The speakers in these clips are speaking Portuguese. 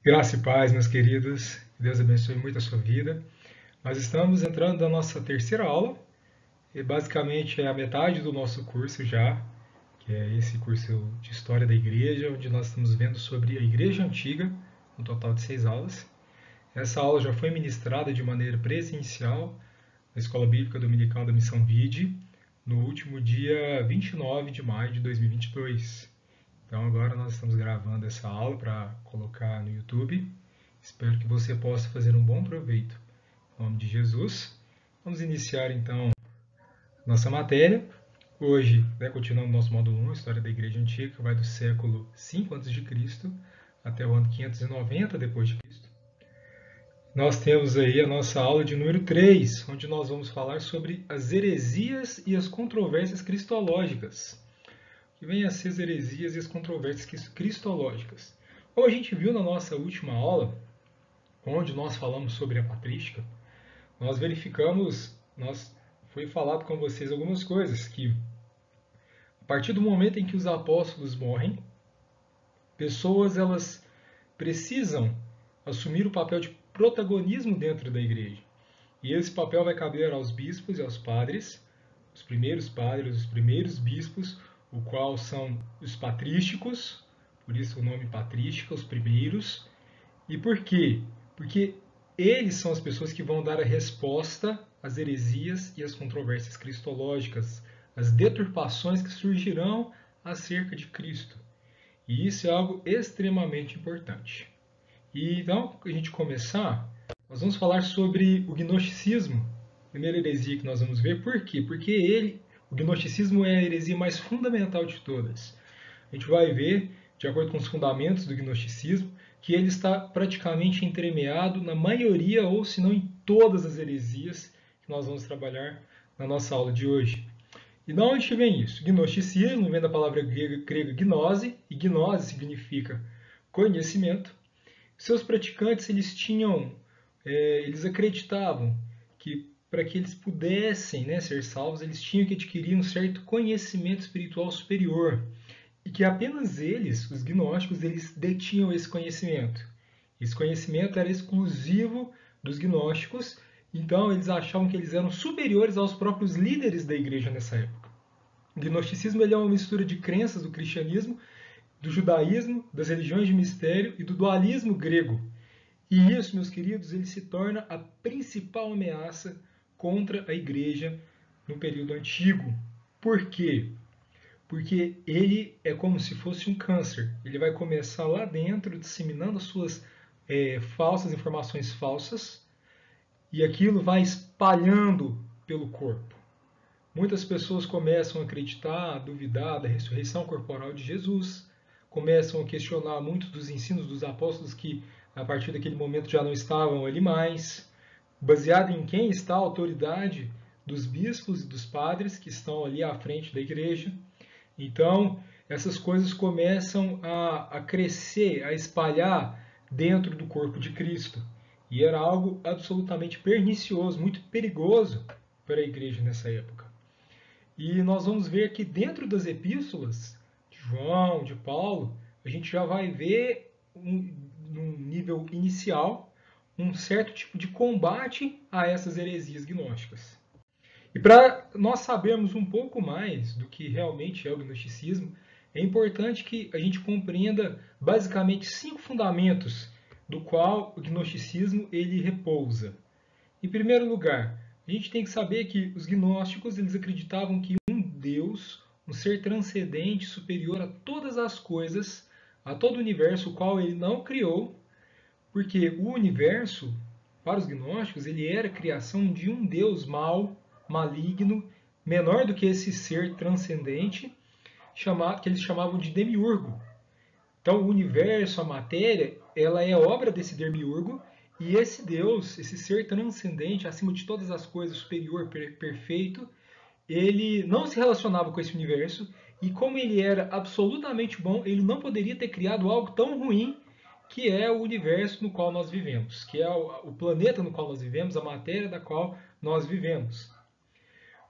Graça e paz, meus queridos. Que Deus abençoe muito a sua vida. Nós estamos entrando na nossa terceira aula, e basicamente é a metade do nosso curso já, que é esse curso de História da Igreja, onde nós estamos vendo sobre a Igreja Antiga, um total de 6 aulas. Essa aula já foi ministrada de maneira presencial na Escola Bíblica Dominical da Missão Vide, no último dia 29 de maio de 2022. Então agora nós estamos gravando essa aula para colocar no YouTube. Espero que você possa fazer um bom proveito. Em nome de Jesus. Vamos iniciar então nossa matéria. Hoje, continuando nosso módulo 1, História da Igreja Antiga, que vai do século 5 a.C. até o ano 590 d.C. Nós temos aí a nossa aula de número 3, onde nós vamos falar sobre as heresias e as controvérsias cristológicas. Que vem a ser as heresias e as controvérsias cristológicas. Como a gente viu na nossa última aula, onde nós falamos sobre a patrística, nós verificamos, foi falado com vocês algumas coisas, que a partir do momento em que os apóstolos morrem, pessoas elas precisam assumir o papel de protagonismo dentro da igreja. E esse papel vai caber aos bispos e aos padres, os primeiros bispos, o qual são os patrísticos, por isso o nome patrística, os primeiros. E por quê? Porque eles são as pessoas que vão dar a resposta às heresias e às controvérsias cristológicas, às deturpações que surgirão acerca de Cristo. E isso é algo extremamente importante. E então, para a gente começar, nós vamos falar sobre o gnosticismo, a primeira heresia que nós vamos ver. Por quê? Porque o gnosticismo é a heresia mais fundamental de todas. A gente vai ver, de acordo com os fundamentos do gnosticismo, que ele está praticamente entremeado na maioria, ou se não em todas as heresias que nós vamos trabalhar na nossa aula de hoje. E de onde vem isso? Gnosticismo vem da palavra grega gnose, e gnose significa conhecimento. Seus praticantes eles acreditavam que para que eles pudessem ser salvos, eles tinham que adquirir um certo conhecimento espiritual superior. E que apenas eles, os gnósticos, eles detinham esse conhecimento. Esse conhecimento era exclusivo dos gnósticos, então eles achavam que eles eram superiores aos próprios líderes da igreja nessa época. O gnosticismo ele é uma mistura de crenças do cristianismo, do judaísmo, das religiões de mistério e do dualismo grego. E isso, meus queridos, ele se torna a principal ameaça contra a igreja no período antigo. Por quê? Porque ele é como se fosse um câncer. Ele vai começar lá dentro, disseminando as suas falsas informações falsas, e aquilo vai espalhando pelo corpo. Muitas pessoas começam a acreditar, a duvidar da ressurreição corporal de Jesus, começam a questionar muitos dos ensinos dos apóstolos que, a partir daquele momento, já não estavam ali mais, baseado em quem está a autoridade dos bispos e dos padres que estão ali à frente da igreja. Então, essas coisas começam a crescer, a espalhar dentro do corpo de Cristo. E era algo absolutamente pernicioso, muito perigoso para a igreja nessa época. E nós vamos ver que dentro das epístolas de João, de Paulo, a gente já vai ver, num nível inicial, um certo tipo de combate a essas heresias gnósticas. E para nós sabermos um pouco mais do que realmente é o gnosticismo, é importante que a gente compreenda basicamente 5 fundamentos do qual o gnosticismo ele repousa. Em primeiro lugar, a gente tem que saber que os gnósticos eles acreditavam que um Deus, um ser transcendente, superior a todas as coisas, a todo o universo, o qual ele não criou, porque o universo, para os gnósticos, ele era a criação de um Deus mau, maligno, menor do que esse ser transcendente, que eles chamavam de demiurgo. Então, o universo, a matéria, ela é obra desse demiurgo, e esse Deus, esse ser transcendente, acima de todas as coisas, superior, perfeito, ele não se relacionava com esse universo, e como ele era absolutamente bom, ele não poderia ter criado algo tão ruim que é o universo no qual nós vivemos, que é o planeta no qual nós vivemos, a matéria da qual nós vivemos.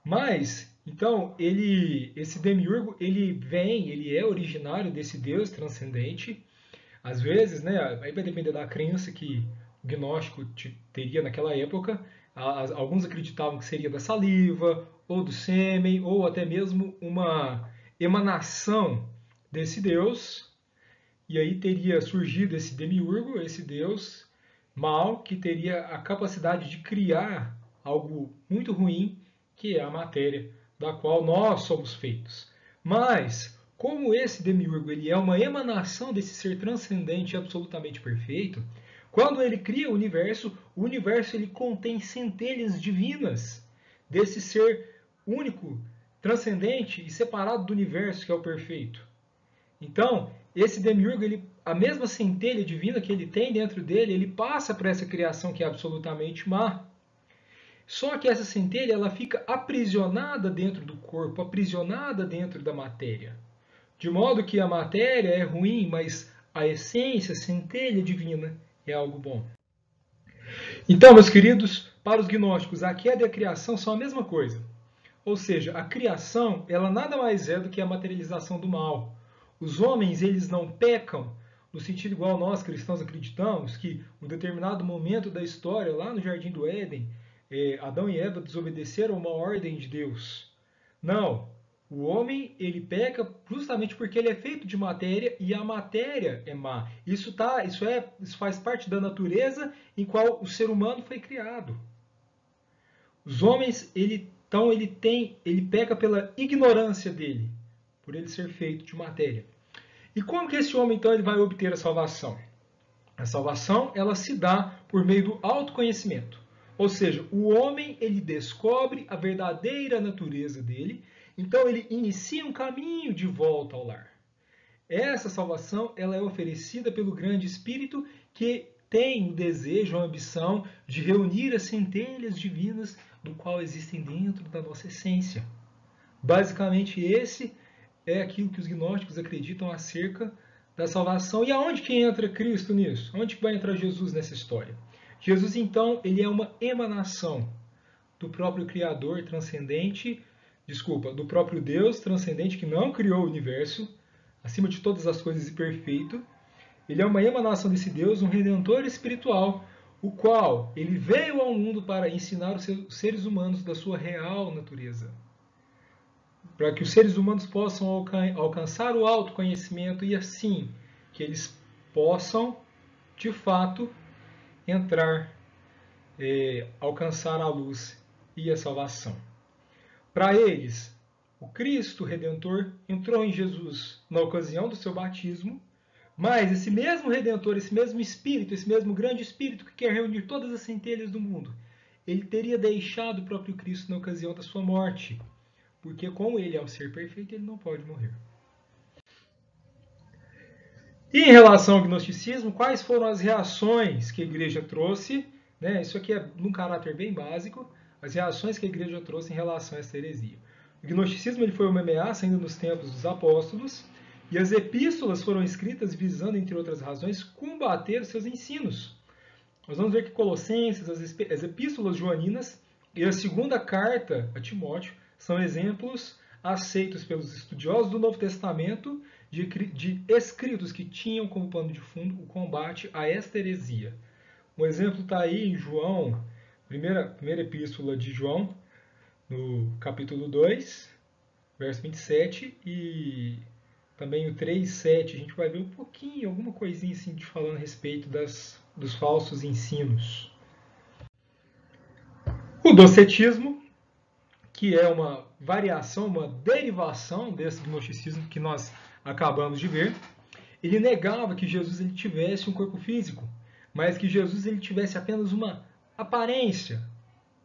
Mas, então, esse demiurgo, ele é originário desse Deus transcendente, Às vezes, né, aí vai depender da crença que o gnóstico teria naquela época. Alguns acreditavam que seria da saliva, ou do sêmen, ou até mesmo uma emanação desse deus. E aí teria surgido esse demiurgo, esse deus mal, que teria a capacidade de criar algo muito ruim, que é a matéria, da qual nós somos feitos. Mas, como esse demiurgo ele é uma emanação desse ser transcendente e absolutamente perfeito, quando ele cria o universo ele contém centelhas divinas desse ser único, transcendente e separado do universo, que é o perfeito. Então, esse demiurgo, a mesma centelha divina que ele tem dentro dele, ele passa para essa criação que é absolutamente má. Só que essa centelha ela fica aprisionada dentro do corpo, aprisionada dentro da matéria. De modo que a matéria é ruim, mas a essência, a centelha divina, é algo bom. Então, meus queridos, para os gnósticos, a queda e a criação são a mesma coisa. Ou seja, a criação, ela nada mais é do que a materialização do mal. Os homens, eles não pecam no sentido igual nós cristãos acreditamos que em um determinado momento da história, lá no Jardim do Éden, Adão e Eva desobedeceram uma ordem de Deus. Não. O homem, ele peca justamente porque ele é feito de matéria e a matéria é má. Isso faz parte da natureza em qual o ser humano foi criado. Os homens, ele peca pela ignorância dele, por ele ser feito de matéria. E como que esse homem, então, ele vai obter a salvação? A salvação, ela se dá por meio do autoconhecimento. Ou seja, o homem, ele descobre a verdadeira natureza dele, então ele inicia um caminho de volta ao lar. Essa salvação, ela é oferecida pelo grande Espírito que tem o desejo, a ambição de reunir as centelhas divinas do qual existem dentro da nossa essência. Basicamente, esse é aquilo que os gnósticos acreditam acerca da salvação. E aonde que entra Cristo nisso? Onde que vai entrar Jesus nessa história? Jesus, então, ele é uma emanação do próprio Criador transcendente, do próprio Deus transcendente que não criou o universo, acima de todas as coisas e perfeito. Ele é uma emanação desse Deus, um redentor espiritual, o qual ele veio ao mundo para ensinar os seres humanos da sua real natureza. Para que os seres humanos possam alcançar o autoconhecimento e assim que eles possam, de fato, alcançar a luz e a salvação. Para eles, o Cristo Redentor entrou em Jesus na ocasião do seu batismo, mas esse mesmo Redentor, esse mesmo Espírito, esse mesmo grande Espírito que quer reunir todas as centelhas do mundo, ele teria deixado o próprio Cristo na ocasião da sua morte, porque como ele é o ser perfeito, ele não pode morrer. E em relação ao gnosticismo, quais foram as reações que a igreja trouxe? Isso aqui é num caráter bem básico, as reações que a igreja trouxe em relação a essa heresia. O gnosticismo ele foi uma ameaça ainda nos tempos dos apóstolos, e as epístolas foram escritas visando, entre outras razões, combater os seus ensinos. Nós vamos ver que Colossenses, as epístolas joaninas e a segunda carta a Timóteo são exemplos aceitos pelos estudiosos do Novo Testamento de escritos que tinham como pano de fundo o combate a esta heresia. Um exemplo está aí em João, primeira epístola de João, no capítulo 2, verso 27, e também o 3:7, a gente vai ver um pouquinho, alguma coisinha assim de falando a respeito dos falsos ensinos. O docetismo, que é uma variação, uma derivação desse gnosticismo que nós acabamos de ver, ele negava que Jesus ele tivesse um corpo físico, mas que Jesus ele tivesse apenas uma aparência,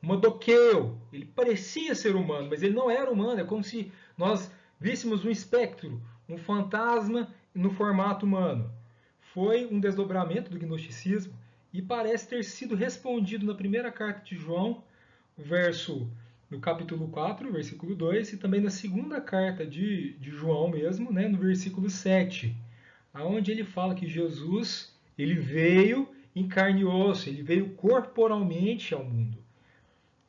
uma doqueu. Ele parecia ser humano, mas ele não era humano. É como se nós víssemos um espectro, um fantasma no formato humano. Foi um desdobramento do gnosticismo e parece ter sido respondido na primeira carta de João, no capítulo 4, versículo 2, e também na segunda carta de João mesmo, no versículo 7, onde ele fala que Jesus ele veio em carne e osso, ele veio corporalmente ao mundo.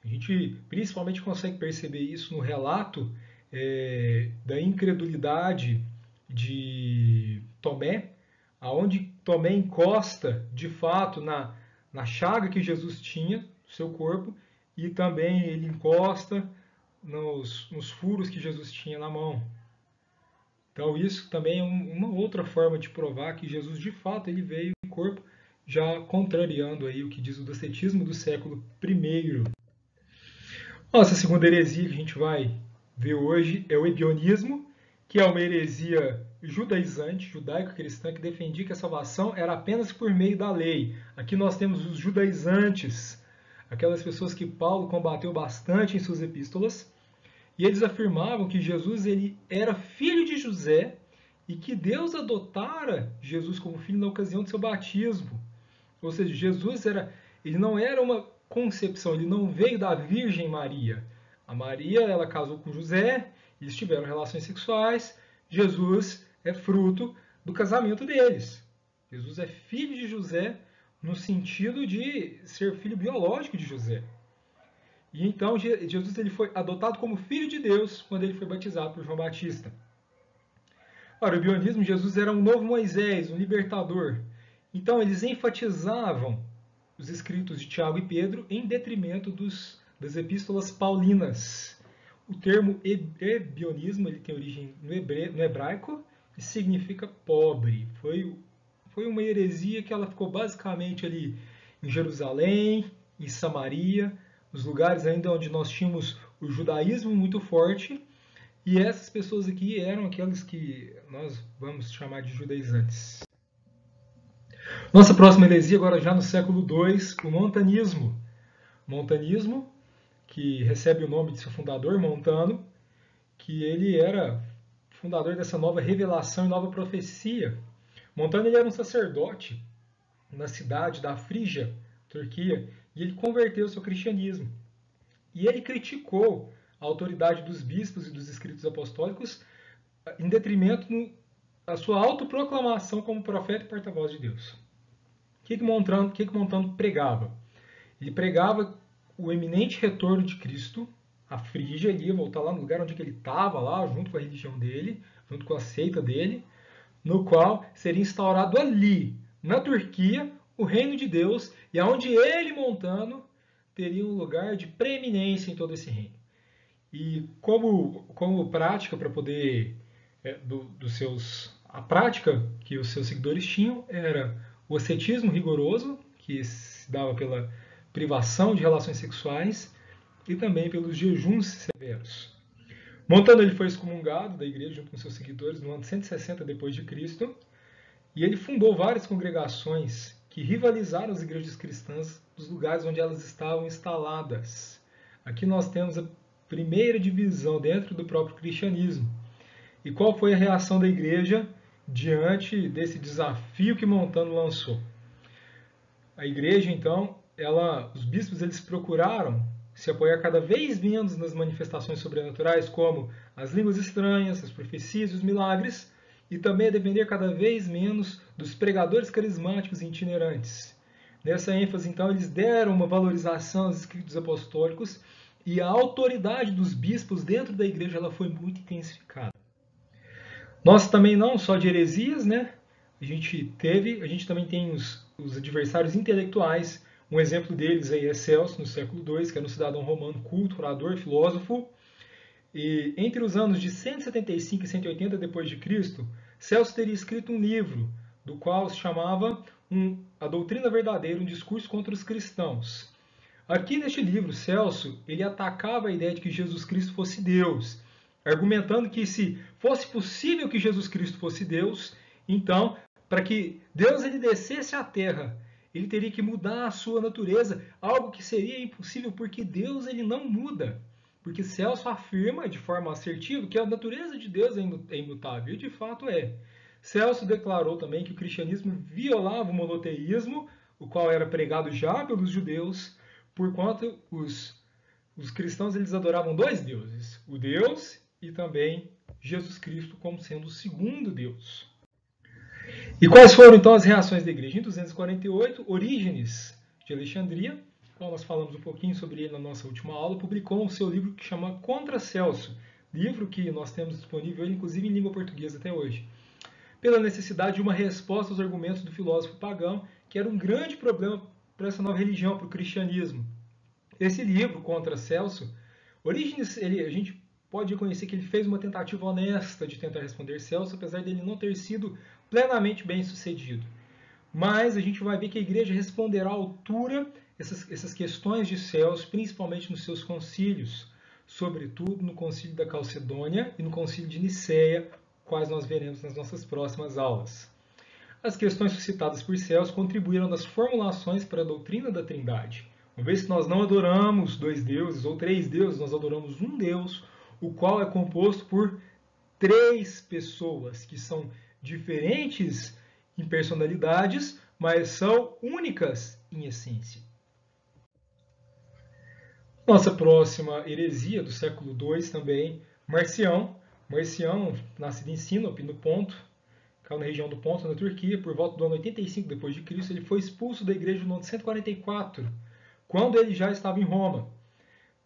A gente principalmente consegue perceber isso no relato da incredulidade de Tomé, aonde Tomé encosta, de fato, na chaga que Jesus tinha no seu corpo, e também ele encosta nos furos que Jesus tinha na mão. Então isso também é uma outra forma de provar que Jesus, de fato, ele veio em corpo, já contrariando aí o que diz o docetismo do século I. Nossa segunda heresia que a gente vai ver hoje é o ebionismo, que é uma heresia judaizante, judaico-cristã, que defendia que a salvação era apenas por meio da lei. Aqui nós temos os judaizantes, aquelas pessoas que Paulo combateu bastante em suas epístolas, e eles afirmavam que Jesus ele era filho de José e que Deus adotara Jesus como filho na ocasião do seu batismo. Ou seja, Jesus ele não era uma concepção, ele não veio da Virgem Maria. A Maria, ela casou com José, eles tiveram relações sexuais, Jesus é fruto do casamento deles. Jesus é filho de José no sentido de ser filho biológico de José. E então Jesus ele foi adotado como filho de Deus quando ele foi batizado por João Batista. Para o ebionismo, Jesus era um novo Moisés, um libertador. Então eles enfatizavam os escritos de Tiago e Pedro em detrimento das epístolas paulinas. O termo ebionismo ele tem origem no hebraico e significa pobre. Foi uma heresia que ela ficou basicamente ali em Jerusalém, em Samaria, os lugares ainda onde nós tínhamos o judaísmo muito forte, e essas pessoas aqui eram aquelas que nós vamos chamar de judaizantes. Nossa próxima heresia, agora já no século II, o montanismo. Montanismo, que recebe o nome de seu fundador, Montano, que ele era fundador dessa nova revelação e nova profecia. Montano ele era um sacerdote na cidade da Frígia, Turquia, e ele converteu-se ao cristianismo. E ele criticou a autoridade dos bispos e dos escritos apostólicos em detrimento da sua autoproclamação como profeta e porta-voz de Deus. O que Montano pregava? Ele pregava o eminente retorno de Cristo, a Frígia, ele ia voltar lá no lugar onde ele estava, lá junto com a religião dele, junto com a seita dele, no qual seria instaurado ali, na Turquia, o reino de Deus, e aonde ele, Montano, teria um lugar de preeminência em todo esse reino. E como prática para poder a prática que os seus seguidores tinham era o ascetismo rigoroso, que se dava pela privação de relações sexuais e também pelos jejuns severos. Montano ele foi excomungado da igreja junto com seus seguidores no ano 160 d.C. e ele fundou várias congregações que rivalizaram as igrejas cristãs dos lugares onde elas estavam instaladas. Aqui nós temos a primeira divisão dentro do próprio cristianismo. E qual foi a reação da igreja diante desse desafio que Montano lançou? A igreja, então, os bispos eles procuraram se apoiar cada vez menos nas manifestações sobrenaturais, como as línguas estranhas, as profecias e os milagres, e também a depender cada vez menos dos pregadores carismáticos e itinerantes. Nessa ênfase, então, eles deram uma valorização aos escritos apostólicos e a autoridade dos bispos dentro da igreja ela foi muito intensificada. Nós também não só de heresias, né? A gente também tem os adversários intelectuais. Um exemplo deles aí é Celso, no século II, que era um cidadão romano culto, orador, filósofo. E entre os anos de 175 e 180 d.C., Celso teria escrito um livro, do qual se chamava A Doutrina Verdadeira, um discurso contra os cristãos. Aqui neste livro, Celso ele atacava a ideia de que Jesus Cristo fosse Deus, argumentando que se fosse possível que Jesus Cristo fosse Deus, então, para que Deus ele descesse à Terra, ele teria que mudar a sua natureza, algo que seria impossível porque Deus ele não muda. Porque Celso afirma de forma assertiva que a natureza de Deus é imutável, e de fato é. Celso declarou também que o cristianismo violava o monoteísmo, o qual era pregado já pelos judeus, porquanto os cristãos eles adoravam dois deuses, o Deus e também Jesus Cristo como sendo o segundo Deus. E quais foram então as reações da igreja? Em 248, Orígenes de Alexandria, como nós falamos um pouquinho sobre ele na nossa última aula, publicou o seu livro que chama Contra Celso, livro que nós temos disponível inclusive em língua portuguesa até hoje. pela necessidade de uma resposta aos argumentos do filósofo pagão, que era um grande problema para essa nova religião, para o cristianismo. Esse livro, Contra Celso, Orígenes, a gente pode reconhecer que ele fez uma tentativa honesta de tentar responder Celso, apesar dele não ter sido plenamente bem sucedido. Mas a gente vai ver que a igreja responderá à altura essas questões de Celso, principalmente nos seus concílios, sobretudo no concílio da Calcedônia e no concílio de Nicéia, quais nós veremos nas nossas próximas aulas. As questões suscitadas por Celso contribuíram nas formulações para a doutrina da Trindade. Uma vez que nós não adoramos dois deuses ou três deuses, nós adoramos um Deus, o qual é composto por três pessoas que são diferentes em personalidades, mas são únicas em essência. Nossa próxima heresia do século II também, Marcião. Marcião, nascido em Sinope, no Ponto, caiu na região do Ponto, na Turquia, por volta do ano 85 d.C., ele foi expulso da igreja no ano 144, quando ele já estava em Roma.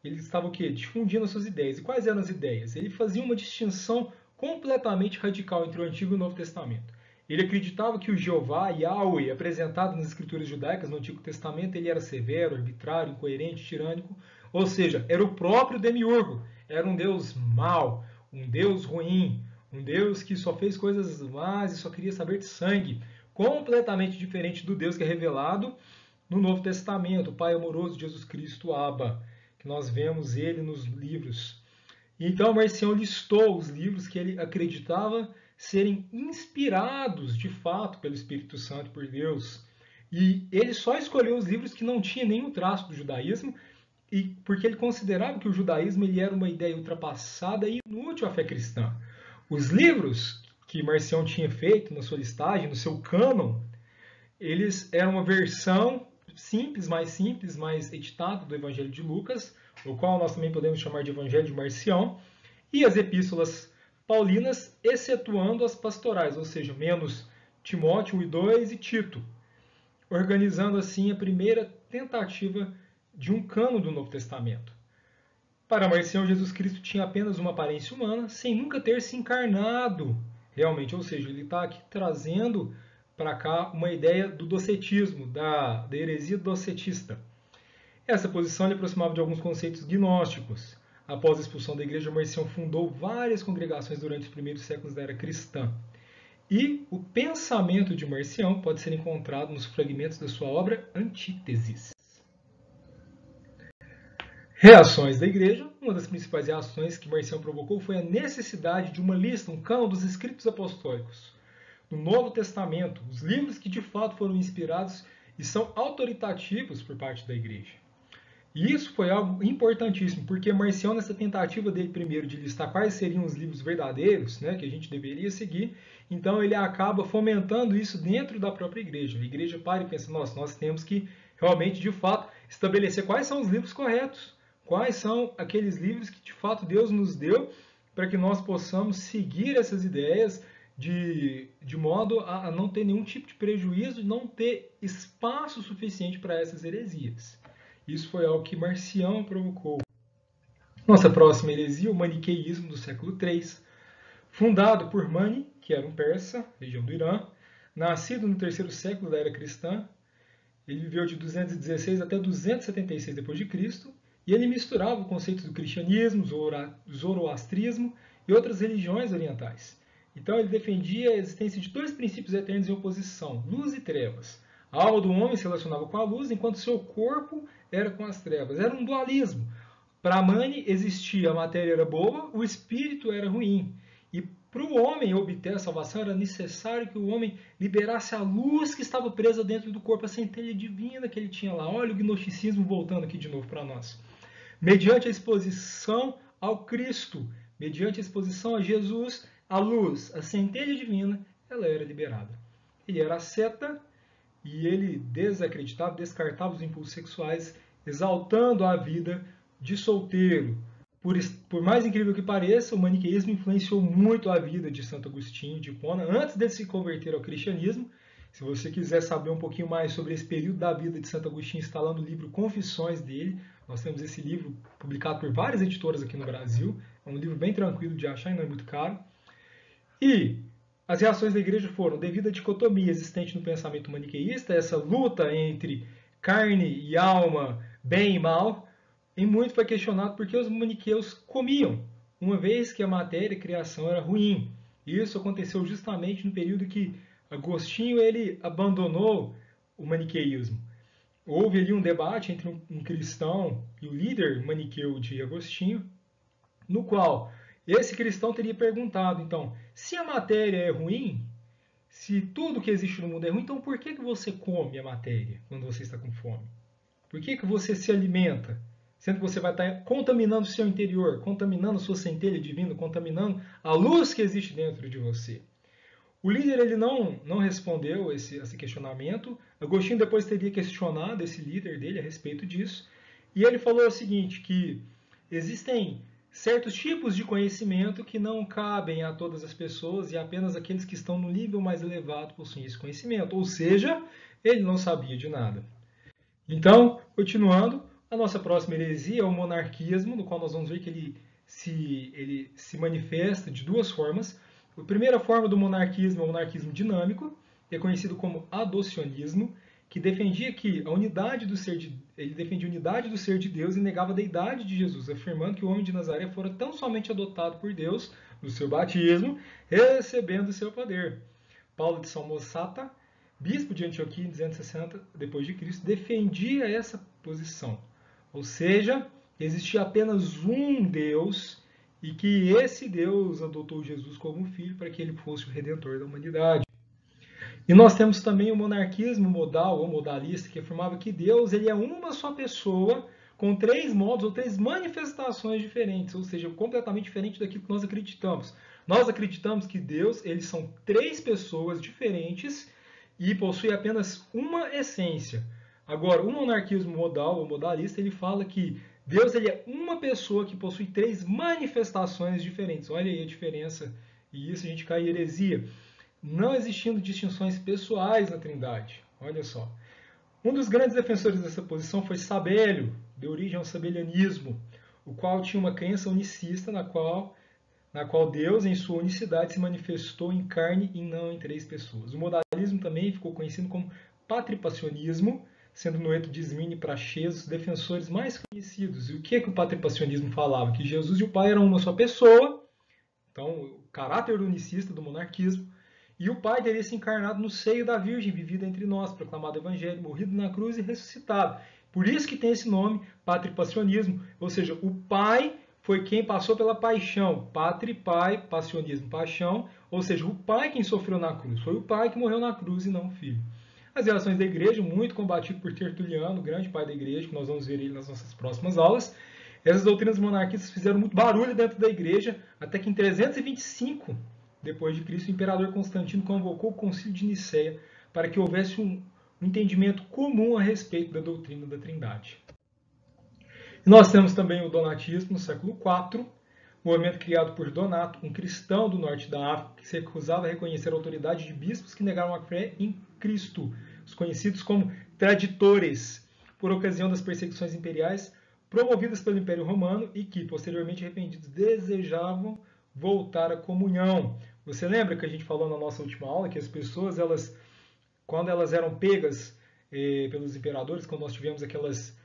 Ele estava o quê? Difundindo as suas ideias. E quais eram as ideias? Ele fazia uma distinção completamente radical entre o Antigo e o Novo Testamento. Ele acreditava que o Jeová, Yahweh, apresentado nas escrituras judaicas no Antigo Testamento, ele era severo, arbitrário, incoerente, tirânico, ou seja, era o próprio demiurgo, era um Deus mau, um Deus ruim, um Deus que só fez coisas más e só queria saber de sangue, completamente diferente do Deus que é revelado no Novo Testamento, o Pai amoroso de Jesus Cristo, Abba, que nós vemos ele nos livros. Então, Marcião listou os livros que ele acreditava serem inspirados, de fato, pelo Espírito Santo, por Deus. E ele só escolheu os livros que não tinham nenhum traço do judaísmo, porque ele considerava que o judaísmo ele era uma ideia ultrapassada e inútil à fé cristã. Os livros que Marcião tinha feito na sua listagem, no seu cânon, eles eram uma versão simples, mais editada do Evangelho de Lucas, o qual nós também podemos chamar de Evangelho de Marcião, e as epístolas paulinas, excetuando as pastorais, ou seja, menos Timóteo 1 e 2 e Tito, organizando assim a primeira tentativa de um cânon do Novo Testamento. Para Marcião, Jesus Cristo tinha apenas uma aparência humana, sem nunca ter se encarnado realmente, ou seja, ele está aqui trazendo para cá uma ideia do docetismo, da heresia docetista. Essa posição lhe aproximava de alguns conceitos gnósticos. Após a expulsão da igreja, Marcião fundou várias congregações durante os primeiros séculos da era cristã. E o pensamento de Marcião pode ser encontrado nos fragmentos da sua obra Antíteses. Reações da igreja. Uma das principais reações que Marcião provocou foi a necessidade de uma lista, um cânon dos escritos apostólicos. No Novo Testamento, os livros que de fato foram inspirados e são autoritativos por parte da igreja. E isso foi algo importantíssimo, porque Marcião, nessa tentativa dele primeiro de listar quais seriam os livros verdadeiros, né, que a gente deveria seguir, então ele acaba fomentando isso dentro da própria igreja. A igreja para e pensa, nossa, nós temos que realmente, de fato, estabelecer quais são os livros corretos, quais são aqueles livros que de fato Deus nos deu para que nós possamos seguir essas ideias de modo a não ter nenhum tipo de prejuízo, não ter espaço suficiente para essas heresias. Isso foi algo que Marcião provocou. Nossa próxima heresia, o maniqueísmo do século III, fundado por Mani, que era um persa, região do Irã, nascido no terceiro século da era cristã. Ele viveu de 216 até 276 d.C. e ele misturava o conceito do cristianismo, zoroastrismo e outras religiões orientais. Então ele defendia a existência de dois princípios eternos em oposição, luz e trevas. A alma do homem se relacionava com a luz, enquanto seu corpo era com as trevas. Era um dualismo. Para Mani existia a matéria era boa, o espírito era ruim. E para o homem obter a salvação era necessário que o homem liberasse a luz que estava presa dentro do corpo, a centelha divina que ele tinha lá. Olha o gnosticismo voltando aqui de novo para nós. Mediante a exposição ao Cristo, mediante a exposição a Jesus, a luz, a centelha divina, ela era liberada. Ele era asceta e ele desacreditava, descartava os impulsos sexuais, exaltando a vida de solteiro. Por mais incrível que pareça, o maniqueísmo influenciou muito a vida de Santo Agostinho de Hipona antes de se converter ao cristianismo. Se você quiser saber um pouquinho mais sobre esse período da vida de Santo Agostinho, está lá no livro Confissões dele. Nós temos esse livro publicado por várias editoras aqui no Brasil. É um livro bem tranquilo de achar e não é muito caro. E As reações da igreja foram, devido à dicotomia existente no pensamento maniqueísta, essa luta entre carne e alma, bem e mal, em muito foi questionado porque os maniqueus comiam, uma vez que a matéria e a criação era ruim. E isso aconteceu justamente no período que Agostinho ele abandonou o maniqueísmo. Houve ali um debate entre um cristão e o líder maniqueu de Agostinho, no qual esse cristão teria perguntado, então, se a matéria é ruim, se tudo que existe no mundo é ruim, então por que você come a matéria quando você está com fome? Por que você se alimenta? Sendo que você vai estar contaminando o seu interior, contaminando a sua centelha divina, contaminando a luz que existe dentro de você. O líder ele não respondeu esse questionamento. Agostinho depois teria questionado esse líder dele a respeito disso. E ele falou o seguinte, que existem certos tipos de conhecimento que não cabem a todas as pessoas e apenas aqueles que estão no nível mais elevado possuem esse conhecimento. Ou seja, ele não sabia de nada. Então, continuando, a nossa próxima heresia é o monarquismo, no qual nós vamos ver que ele se manifesta de duas formas. A primeira forma do monarquismo é o monarquismo dinâmico, que é conhecido como adocionismo, que defendia que a unidade do ser de, ele defendia a unidade do ser de Deus e negava a deidade de Jesus, afirmando que o homem de Nazaré fora tão somente adotado por Deus no seu batismo, recebendo o seu poder. Paulo de Samosata, bispo de Antioquia em 260 d.C., defendia essa posição. Ou seja, existia apenas um Deus e que esse Deus adotou Jesus como filho para que ele fosse o redentor da humanidade. E nós temos também o monarquismo modal ou modalista, que afirmava que Deus ele é uma só pessoa com três modos ou três manifestações diferentes, ou seja, completamente diferente daquilo que nós acreditamos. Nós acreditamos que Deus, eles são três pessoas diferentes e possui apenas uma essência. Agora, o monarquismo modal ou modalista, ele fala que Deus ele é uma pessoa que possui três manifestações diferentes. Olha aí a diferença. E isso a gente cai em heresia. Não existindo distinções pessoais na Trindade. Olha só. Um dos grandes defensores dessa posição foi Sabélio, de origem ao sabelianismo, o qual tinha uma crença unicista na qual Deus, em sua unicidade, se manifestou em carne e não em três pessoas. O modalismo também ficou conhecido como patripacionismo, sendo Noeto de Esmini e Praxedes os defensores mais conhecidos. E o que o patripacionismo falava? Que Jesus e o Pai eram uma só pessoa, então o caráter unicista do monarquismo, e o Pai teria se encarnado no seio da Virgem, vivida entre nós, proclamado o Evangelho, morrido na cruz e ressuscitado. Por isso que tem esse nome, patripacionismo, ou seja, o Pai foi quem passou pela paixão, patri, pai, passionismo, paixão, ou seja, o Pai quem sofreu na cruz, foi o Pai que morreu na cruz e não o Filho. As relações da igreja, muito combatido por Tertuliano, o grande pai da igreja, que nós vamos ver ele nas nossas próximas aulas. Essas doutrinas monarquistas fizeram muito barulho dentro da igreja, até que em 325 depois de Cristo, o imperador Constantino convocou o Concílio de Nicéia para que houvesse um entendimento comum a respeito da doutrina da Trindade. E nós temos também o donatismo no século IV, movimento criado por Donato, um cristão do norte da África que se recusava a reconhecer a autoridade de bispos que negaram a fé em Cristo, os conhecidos como traditores, por ocasião das perseguições imperiais promovidas pelo Império Romano e que, posteriormente arrependidos, desejavam voltar à comunhão. Você lembra que a gente falou na nossa última aula que as pessoas, quando elas eram pegas pelos imperadores, quando nós tivemos aquelas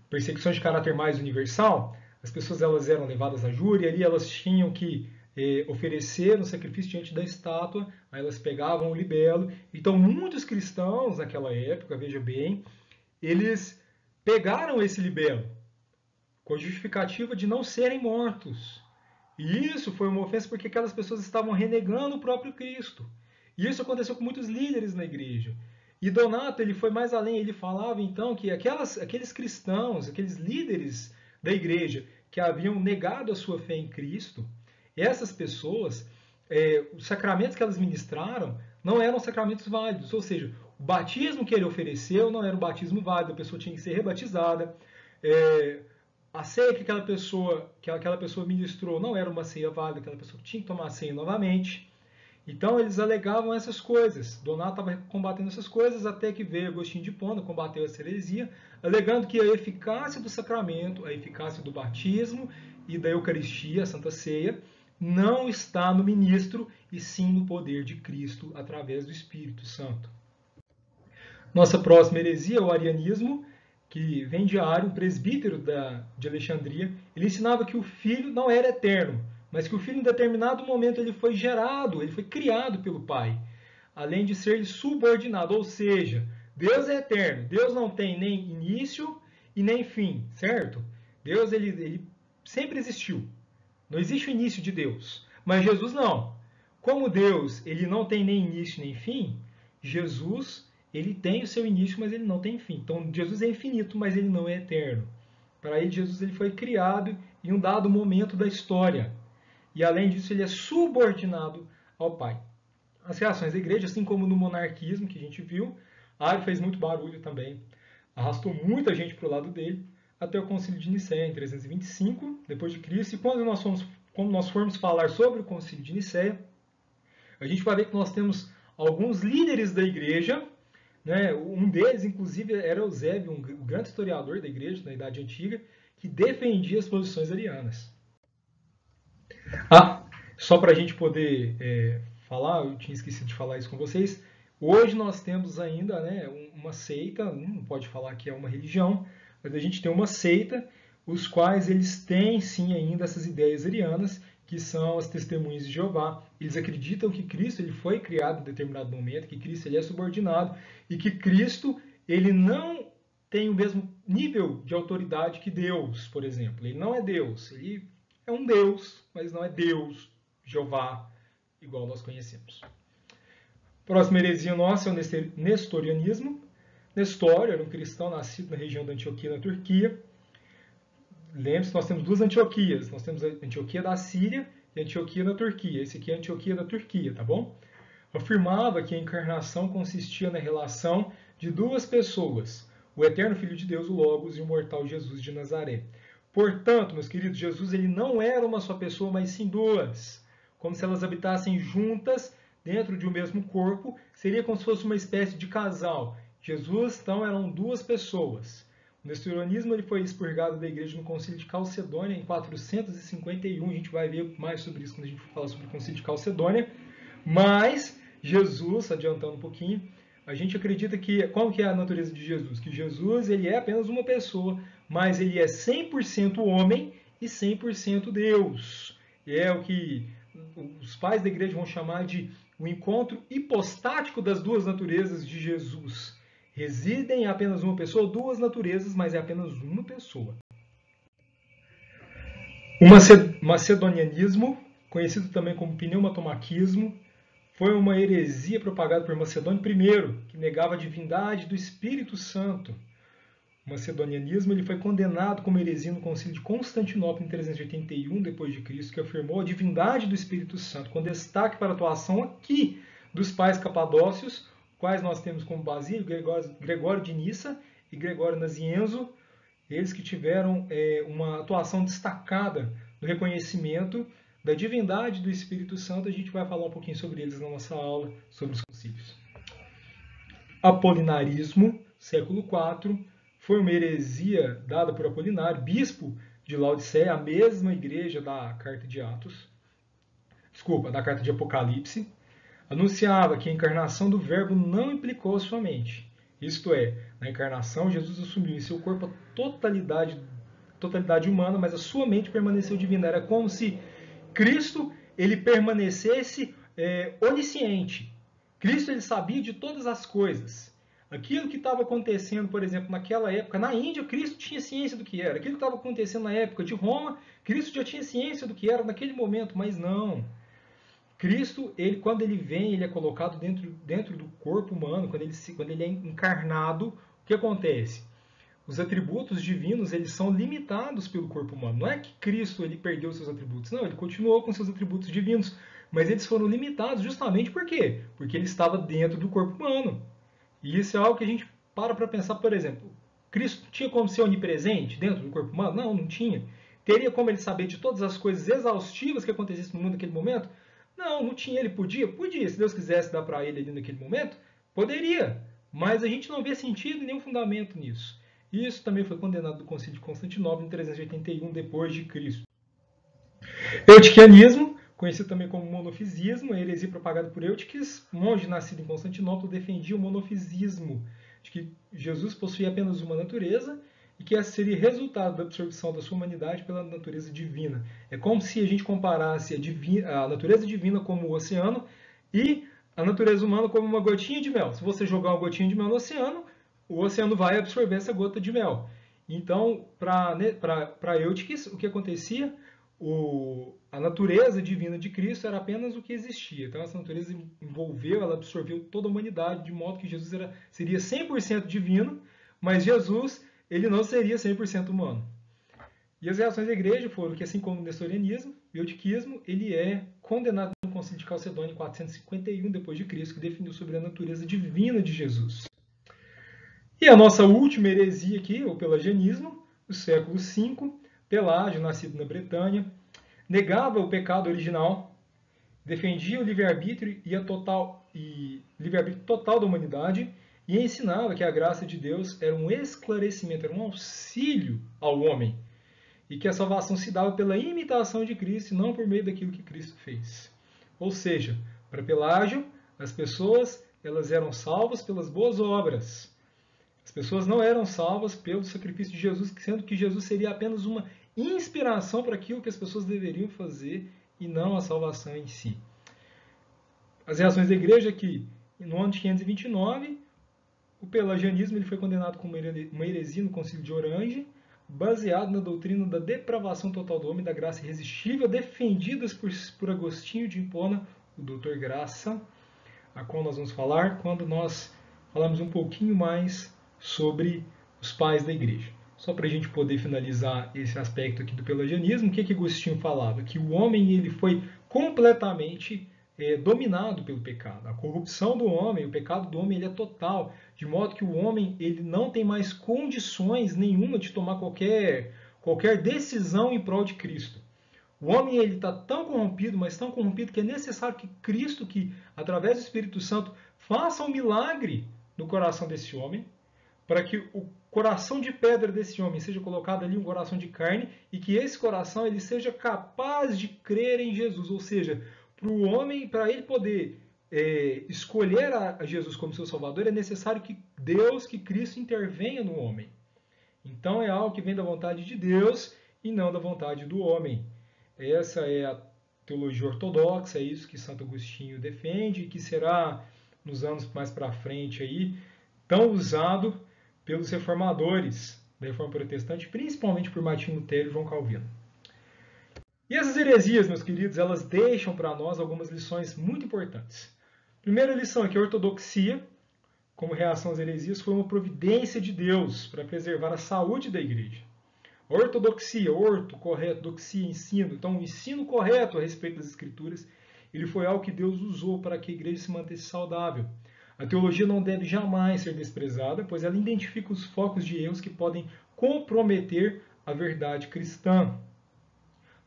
perseguições de caráter mais universal, as pessoas elas eram levadas à júri, ali elas tinham que oferecer um sacrifício diante da estátua, aí elas pegavam o libelo. Então, muitos cristãos naquela época, veja bem, eles pegaram esse libelo com a justificativa de não serem mortos. E isso foi uma ofensa porque aquelas pessoas estavam renegando o próprio Cristo. E isso aconteceu com muitos líderes na igreja. E Donato ele foi mais além, ele falava então que aqueles cristãos, aqueles líderes da igreja que haviam negado a sua fé em Cristo, essas pessoas, os sacramentos que elas ministraram não eram sacramentos válidos, ou seja, o batismo que ele ofereceu não era um batismo válido, a pessoa tinha que ser rebatizada, a ceia que aquela pessoa ministrou não era uma ceia válida, aquela pessoa tinha que tomar a ceia novamente. Então eles alegavam essas coisas. Donato estava combatendo essas coisas até que veio Agostinho de Hipona, combateu essa heresia, alegando que a eficácia do sacramento, a eficácia do batismo e da Eucaristia, a Santa Ceia, não está no ministro, e sim no poder de Cristo através do Espírito Santo. Nossa próxima heresia é o arianismo, que vem de Ario, um presbítero de Alexandria. Ele ensinava que o Filho não era eterno, mas que o Filho em determinado momento ele foi gerado, ele foi criado pelo Pai, além de ser subordinado, ou seja, Deus é eterno, Deus não tem nem início e nem fim, certo? Deus ele sempre existiu, não existe o início de Deus, mas Jesus não. Como Deus ele não tem nem início nem fim, Jesus ele tem o seu início, mas ele não tem fim. Então Jesus é infinito, mas ele não é eterno. Para ele, Jesus ele foi criado em um dado momento da história. E além disso, ele é subordinado ao Pai. As reações da igreja, assim como no monarquismo que a gente viu, Ario fez muito barulho também, arrastou muita gente para o lado dele, até o Concílio de Nicéia, em 325 depois de Cristo. E quando nós formos falar sobre o Concílio de Nicéia, a gente vai ver que nós temos alguns líderes da igreja, né? Um deles, inclusive, era Eusébio, um grande historiador da igreja na Idade Antiga, que defendia as posições arianas. Só para a gente poder falar, eu tinha esquecido de falar isso com vocês, hoje nós temos ainda, né, uma seita, não pode falar que é uma religião, mas a gente tem uma seita, os quais eles têm sim ainda essas ideias arianas, que são as testemunhas de Jeová. Eles acreditam que Cristo ele foi criado em determinado momento, que Cristo ele é subordinado e que Cristo ele não tem o mesmo nível de autoridade que Deus, por exemplo. Ele não é Deus, ele é um Deus, mas não é Deus, Jeová, igual nós conhecemos. Próxima heresia nossa é o nestorianismo. Nestor era um cristão nascido na região da Antioquia, na Turquia. Lembre-se, nós temos duas Antioquias. Nós temos a Antioquia da Síria e a Antioquia da Turquia. Esse aqui é a Antioquia da Turquia, tá bom? Afirmava que a encarnação consistia na relação de duas pessoas, o eterno Filho de Deus, o Logos, e o mortal Jesus de Nazaré. Portanto, meus queridos, Jesus ele não era uma só pessoa, mas sim duas. Como se elas habitassem juntas dentro de um mesmo corpo. Seria como se fosse uma espécie de casal. Jesus, então, eram duas pessoas. O nestorianismo ele foi expurgado da igreja no Concílio de Calcedônia em 451. A gente vai ver mais sobre isso quando a gente for falar sobre o Concílio de Calcedônia. Mas Jesus, adiantando um pouquinho, a gente acredita que... Qual que é a natureza de Jesus? Que Jesus ele é apenas uma pessoa, mas ele é 100% homem e 100% Deus. É o que os pais da igreja vão chamar de o encontro hipostático das duas naturezas de Jesus. Residem em apenas uma pessoa, duas naturezas, mas é apenas uma pessoa. O macedonianismo, conhecido também como pneumatomaquismo, foi uma heresia propagada por Macedônio I, que negava a divindade do Espírito Santo. O macedonianismo ele foi condenado como heresia no Concílio de Constantinopla em 381 d.C., que afirmou a divindade do Espírito Santo, com destaque para a atuação aqui dos pais capadócios, quais nós temos como Basílio, Gregório de Nissa e Gregório Nazianzo, eles que tiveram uma atuação destacada no reconhecimento da divindade do Espírito Santo. A gente vai falar um pouquinho sobre eles na nossa aula sobre os concílios. Apolinarismo, século IV, foi uma heresia dada por Apolinário, bispo de Laodiceia, a mesma igreja da carta de da carta de Apocalipse. Anunciava que a encarnação do Verbo não implicou somente. Isto é, na encarnação, Jesus assumiu em seu corpo a totalidade humana, mas a sua mente permaneceu divina. Era como se Cristo ele permanecesse onisciente. Cristo ele sabia de todas as coisas. Aquilo que estava acontecendo, por exemplo, naquela época, na Índia, Cristo tinha ciência do que era. Aquilo que estava acontecendo na época de Roma, Cristo já tinha ciência do que era naquele momento, mas não. Cristo, quando ele vem, ele é colocado dentro do corpo humano, quando ele é encarnado, o que acontece? Os atributos divinos eles são limitados pelo corpo humano. Não é que Cristo ele perdeu seus atributos, não, ele continuou com seus atributos divinos, mas eles foram limitados justamente por quê? Porque ele estava dentro do corpo humano. E isso é algo que a gente para pensar, por exemplo, Cristo tinha como ser onipresente dentro do corpo humano? Não, não tinha. Teria como ele saber de todas as coisas exaustivas que acontecessem no mundo naquele momento? Não, não tinha. Ele podia? Podia. Se Deus quisesse dar para ele ali naquele momento, poderia. Mas a gente não vê sentido e nenhum fundamento nisso. Isso também foi condenado do Concílio de Constantinopla em 381 d.C. Eutiquianismo, conhecido também como monofisismo, a heresia propagada por Eutiques, monge nascido em Constantinopla, defendia o monofisismo, de que Jesus possuía apenas uma natureza e que essa seria resultado da absorção da sua humanidade pela natureza divina. É como se a gente comparasse a natureza divina como o oceano e a natureza humana como uma gotinha de mel. Se você jogar uma gotinha de mel no oceano, o oceano vai absorver essa gota de mel. Então, para Eutiques, o que acontecia? A natureza divina de Cristo era apenas o que existia. Então, essa natureza envolveu, ela absorveu toda a humanidade, de modo que Jesus seria 100% divino, mas Jesus ele não seria 100% humano. E as reações da igreja foram que, assim como o nestorianismo, o eutiquismo, ele é condenado no Concílio de Calcedônia em 451 d.C., que definiu sobre a natureza divina de Jesus. E a nossa última heresia aqui, o pelagianismo, do século V, Pelágio, nascido na Bretanha, negava o pecado original, defendia o livre-arbítrio livre-arbítrio total da humanidade e ensinava que a graça de Deus era um esclarecimento, era um auxílio ao homem e que a salvação se dava pela imitação de Cristo e não por meio daquilo que Cristo fez. Ou seja, para Pelágio, as pessoas elas eram salvas pelas boas obras. As pessoas não eram salvas pelo sacrifício de Jesus, sendo que Jesus seria apenas uma inspiração para aquilo que as pessoas deveriam fazer e não a salvação em si. As reações da igreja é que, no ano de 529, o pelagianismo ele foi condenado como uma heresia no Concílio de Orange, baseado na doutrina da depravação total do homem, da graça irresistível, defendidas por Agostinho de Hipona, o Doutor Graça, a qual nós vamos falar quando nós falarmos um pouquinho mais sobre os pais da igreja. Só para a gente poder finalizar esse aspecto aqui do pelagianismo, o que Agostinho falava? Que o homem ele foi completamente dominado pelo pecado. A corrupção do homem, o pecado do homem, ele é total, de modo que o homem ele não tem mais condições nenhuma de tomar qualquer decisão em prol de Cristo. O homem ele está tão corrompido, mas tão corrompido que é necessário que Cristo, que através do Espírito Santo, faça um milagre no coração desse homem, para que o coração de pedra desse homem seja colocado ali um coração de carne e que esse coração ele seja capaz de crer em Jesus, ou seja, para o homem, para ele poder escolher a Jesus como seu Salvador, é necessário que Deus, que Cristo intervenha no homem. Então é algo que vem da vontade de Deus e não da vontade do homem. Essa é a teologia ortodoxa, é isso que Santo Agostinho defende e que será, nos anos mais para frente, aí, tão usado pelos reformadores da Reforma Protestante, principalmente por Martinho Lutero e João Calvino. E essas heresias, meus queridos, elas deixam para nós algumas lições muito importantes. Primeira lição é que a ortodoxia, como reação às heresias, foi uma providência de Deus para preservar a saúde da igreja. A ortodoxia, orto, correto, doxia, ensino. Então, o ensino correto a respeito das Escrituras, ele foi algo que Deus usou para que a igreja se mantesse saudável. A teologia não deve jamais ser desprezada, pois ela identifica os focos de erros que podem comprometer a verdade cristã.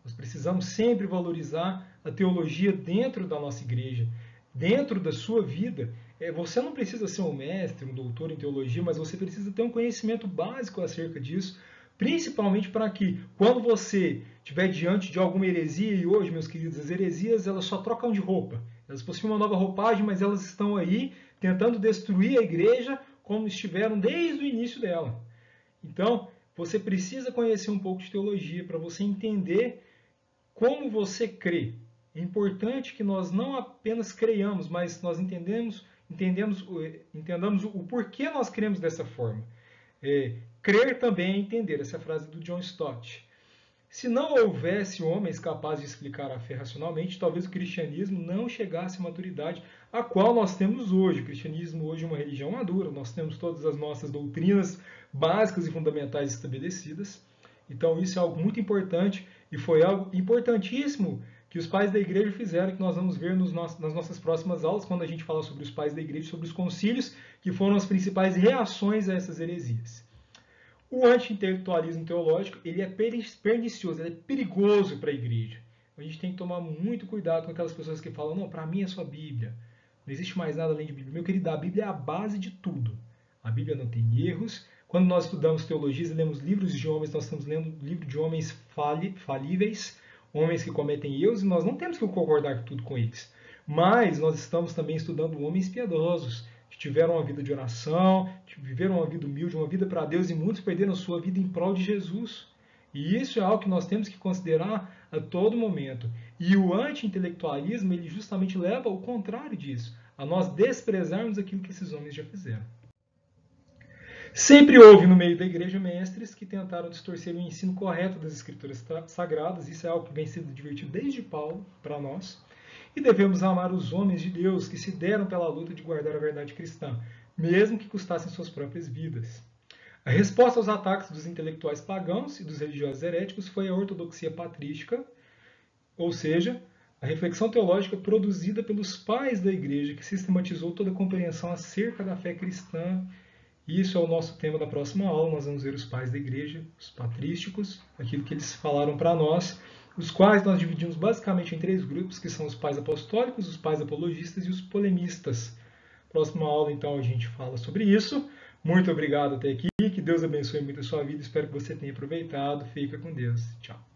Nós precisamos sempre valorizar a teologia dentro da nossa igreja, dentro da sua vida. Você não precisa ser um mestre, um doutor em teologia, mas você precisa ter um conhecimento básico acerca disso, principalmente para que, quando você estiver diante de alguma heresia, e hoje, meus queridos, as heresias elas só trocam de roupa. Elas possuem uma nova roupagem, mas elas estão aí tentando destruir a igreja como estiveram desde o início dela. Então, você precisa conhecer um pouco de teologia para você entender como você crê. É importante que nós não apenas creiamos, mas nós entendamos o porquê nós cremos dessa forma. Crer também é entender. Essa é a frase do John Stott. Se não houvesse homens capazes de explicar a fé racionalmente, talvez o cristianismo não chegasse à maturidade a qual nós temos hoje. O cristianismo hoje é uma religião madura, nós temos todas as nossas doutrinas básicas e fundamentais estabelecidas. Então isso é algo muito importante e foi algo importantíssimo que os pais da igreja fizeram, que nós vamos ver nas nossas próximas aulas, quando a gente fala sobre os pais da igreja, sobre os concílios, que foram as principais reações a essas heresias. O anti-intelectualismo teológico ele é pernicioso, ele é perigoso para a igreja. A gente tem que tomar muito cuidado com aquelas pessoas que falam, não, para mim é só a Bíblia, não existe mais nada além de Bíblia. Meu querido, a Bíblia é a base de tudo. A Bíblia não tem erros. Quando nós estudamos teologia e lemos livros de homens, nós estamos lendo livro de homens falíveis, homens que cometem erros, e nós não temos que concordar tudo com eles. Mas nós estamos também estudando homens piedosos, que tiveram uma vida de oração, que viveram uma vida humilde, uma vida para Deus, e muitos perderam sua vida em prol de Jesus. E isso é algo que nós temos que considerar a todo momento. E o anti-intelectualismo, ele justamente leva ao contrário disso, a nós desprezarmos aquilo que esses homens já fizeram. Sempre houve no meio da igreja mestres que tentaram distorcer o ensino correto das escrituras sagradas. Isso é algo que vem sendo divertido desde Paulo para nós. E devemos amar os homens de Deus que se deram pela luta de guardar a verdade cristã, mesmo que custassem suas próprias vidas. A resposta aos ataques dos intelectuais pagãos e dos religiosos heréticos foi a ortodoxia patrística, ou seja, a reflexão teológica produzida pelos pais da igreja, que sistematizou toda a compreensão acerca da fé cristã. Isso é o nosso tema da próxima aula. Nós vamos ver os pais da igreja, os patrísticos, aquilo que eles falaram para nós, os quais nós dividimos basicamente em 3 grupos, que são os pais apostólicos, os pais apologistas e os polemistas. Próxima aula, então, a gente fala sobre isso. Muito obrigado até aqui, que Deus abençoe muito a sua vida, espero que você tenha aproveitado. Fica com Deus. Tchau.